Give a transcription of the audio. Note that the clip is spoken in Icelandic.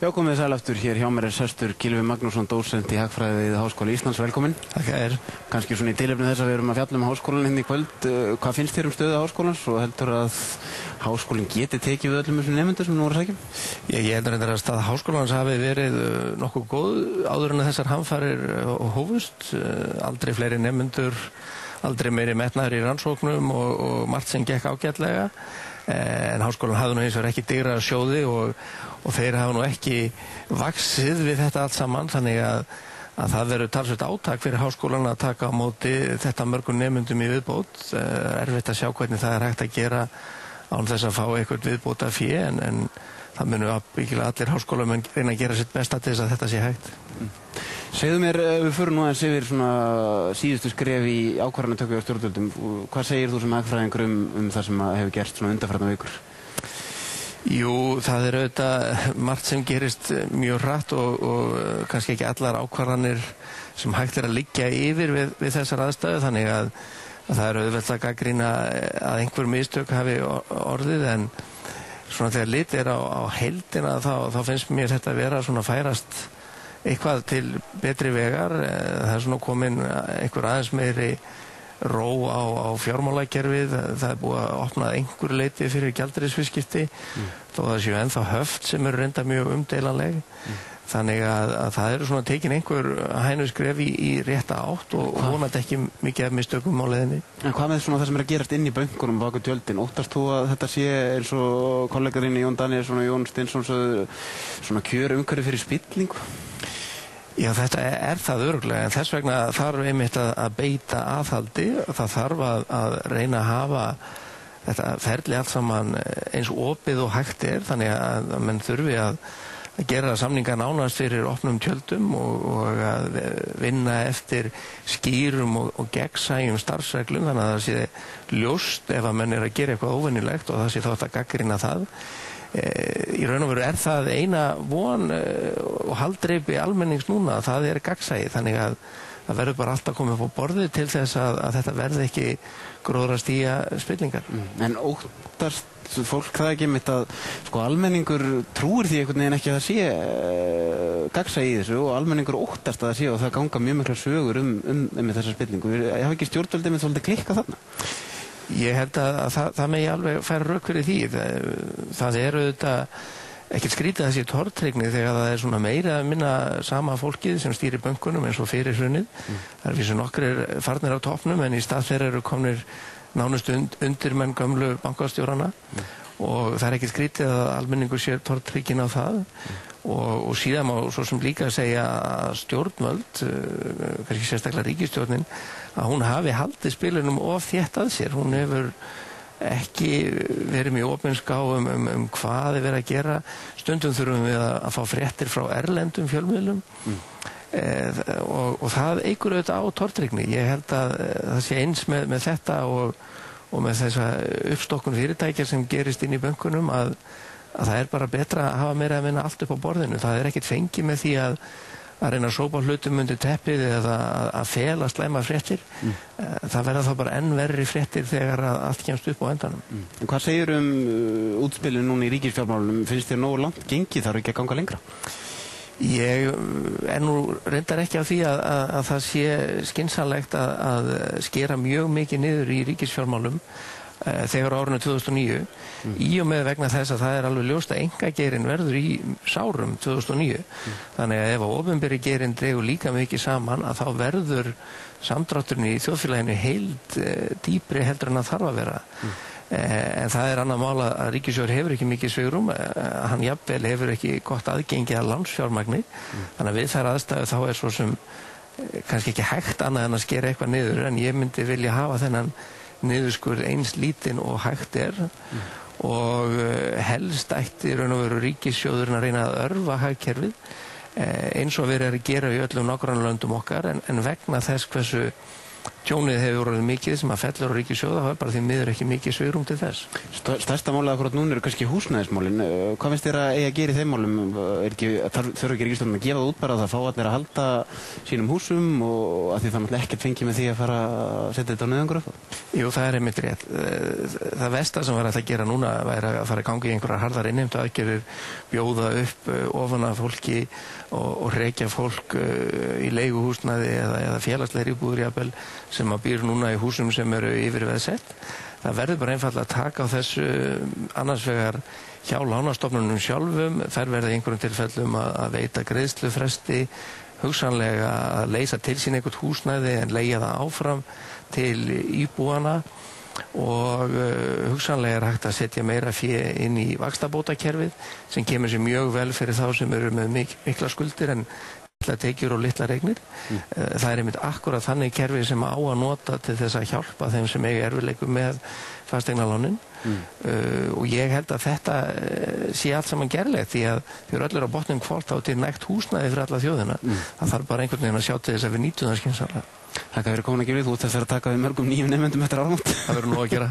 Já, komið sæl aftur. Hér hjá mér sestur Gylfi Magnússon, dósent í hagfræði við Háskóla Íslands. Velkominn. Þakka. Kannski svona í tilefni þess að við erum að fjalla háskólann hérna í kvöld. Hvað finnst þér stöðu háskólans og heldur að háskólinn geti tekið við öllum þessum nemendum sem nú voru að sækja? Ég heldur reyndar að staða háskólans hafi verið nokkuð góð áður en þessar hamfarir hófust. Aldrei fleiri nemendur, aldrei meiri metnaður í rannsóknum og margt sem gekk ágætlega. En háskólinn hafði nú eins og ekki digra sjóði og þeir hafa nú ekki vaxið við þetta allt saman, þannig að það verður talsvert átak fyrir háskólann að taka á móti þetta mörgum nemendum í viðbót. Erfitt að sjá hvernig það er hægt að gera án þess að fá eitthvað viðbóta fé, en það munu byggilega allir háskólamenn reyna að gera sitt besta til þess að þetta sé hægt. Segðu mér, við förum nú aðeins yfir svona síðustu skref í ákvarðanatöku á stjórnvöldum. Hvað segir þú sem hagfræðingur um það sem hefur gerst svona undanfarna vikur? Jú, það er auðvitað margt sem gerist mjög hratt og kannski ekki allar ákvarðanir sem hægt er að liggja yfir við þessar aðstæðu, þannig að það er auðvitað að gagnrýna að einhver mistök hafi orðið, en svona þegar litið er á heildina þá finnst mér þetta vera svona færast eitthvað til betri vegar. Það er svona komin einhver aðeins meiri ró á fjármálakerfið. Það er búið að opna einhver leiti fyrir gjaldeyrisviðskipti, þó það séu ennþá höft sem eru reynda mjög umdeilanleg. Þannig að það eru svona tekin einhver hænuskref í rétta átt og vonandi ekki mikið af mistökum á leiðinni. En hvað með svona það sem er að gerast inn í bönkunum bak við tjöldin? Óttast þú að þetta sé eins og kollegaðinn Jón Daníelsson og Jón Steinsson svona kjörumhverfi fyrir spillingu? Já, þetta er það örugglega, en þess vegna þarf einmitt að beita aðhaldi. Það þarf að reyna að hafa þetta ferli allt saman eins opið og hægt er, þannig að menn þurfi að gera samninga nánast fyrir opnum tjöldum og að vinna eftir skýrum og gegnsæjum starfsreglum, þannig að það sé ljóst ef að menn er að gera eitthvað óvenjulegt og það sé þátt að gagnrýna það. Í raun og veru er það eina von og haldreipi almennings núna, það er gagnsæi, þannig að það verður bara alltaf komið upp á borðið til þess að þetta verði ekki gróðrastía spillingar. En óttast fólk það ekki mitt að almenningur trúir því einhvern veginn ekki að það sé gagnsæi í þessu og almenningur óttast að það sé og það ganga mjög miklar sögur um þessa spillingu. Ég hafa ekki stjórnvöldið með svolítið klikkað þarna? Ég held að það megi alveg færa rök fyrir því. Það er auðvitað ekkert skrítið þessi tortryggni þegar það er svona meira að minna sama fólkið sem stýrir bönkunum eins og fyrir hrunið. Það er fyrir nokkrir farnir á toppnum, en í stað þeirra eru komnir nánast undirmenn gömlu bankastjórana og það er ekkert skrítið að almenningur sér tortryggin á það. Og síðan má svo sem líka segja að stjórnvöld, kannski sérstaklega ríkisstjórnin, að hún hafi haldið spilunum of þétt að sér. Hún hefur ekki verið mjög opinská hvað er verið að gera. Stundum þurfum við að fá fréttir frá erlendum fjölmiðlum og það eykur auðvitað á tortryggni. Ég held að það sé eins með þetta og með þessa uppstokkun fyrirtækja sem gerist inn í bönkunum að það er bara betra að hafa meira að vinna allt upp á borðinu. Það er ekkert fengið með því að reyna að sópa hlutum undir teppið eða að fela slæma fréttir. Það verða þá bara enn verri fréttir þegar allt kemst upp á endanum. En hvað segir útspilin núna í ríkisfjármálunum? Finnst þér nógu langt gengið, þarf ekki að ganga lengra? Ég er nú reyndar ekki á því að það sé skynsamlegt að skera mjög mikið niður í ríkisfjármálum þegar á árinu 2009 í og með vegna þess að það er alveg ljóst að einkageirinn verður í sárum 2009. Þannig að ef að opinberi geirinn dregur líka mikið saman að þá verður samdrátturinn í þjóðfélaginu heild dýpri heldur en að þarf að vera. En það er annað mál að ríkissjóður hefur ekki mikið svigrúm, hann jafnvel hefur ekki gott aðgengi að lánsfjármagni, þannig að við þær aðstæðu þá er svo sem kannski ekki hægt annað en að skera eitthvað niður, en ég myndi vilja hafa þennan niðurskurð eins lítinn og hægt er og helst ætti raun og veru ríkissjóðurinn að reyna að örva hagkerfið eins og verið að gera í öllum nágrannalöndum okkar, en vegna þess hversu tjónið hefur orðið mikið sem að fellur á ríkissjóð, það var bara því miður ekki mikið svigrúm til þess. Stærsta málið akkurat núna eru kannski húsnæðismálin. Hvað finnst þér að eiga að gera í þeim málum? Þurfa ekki ríkisstjórnin að gefa það út bara að það fá allir að halda sínum húsum og að því það náttúrulega ekkert fengi með því að fara að setja þetta á nauðungur? Jú, það einmitt rétt. Það versta sem var að gera núna væri að fara að ganga í einhverjar harðar innheimtuaðgerðir, bjóða upp ofan af fólki og hrekja fólk í leiguhúsnæði eða félagslegri íbúðir jafnvel sem að býr núna í húsum sem eru yfirveðsett. Það verður bara einfaldlega að taka á þessu annars vegar hjá lánastofnunum sjálfum, þær verða í einhverjum tilfellum að veita greiðslufresti, hugsanlega að leysa til sín einhvert húsnæði en leigja það áfram til íbúana og hugsanlega hægt að setja meira fé inn í vaxtabótakerfið sem kemur sér mjög vel fyrir þá sem eru með mikla skuldir en litla tekjur og litla eignir. Það einmitt akkurat þannig kerfi sem á að nota til þess að hjálpa þeim sem eiga erfiðleikum með fasteignalánin og ég held að þetta sé allt saman gerlegt því að þau eru allir á botnum hvort á til nægt húsnæði fyrir alla þjóðina. Það þarf bara einhvern veginn að sjá til þess að við nýtum það skynsamlega. Þakka fyrir komin að gefa því, þú ert þess að taka við mörgum nýjum nemendum eftir áramót. Það verður nú að gera.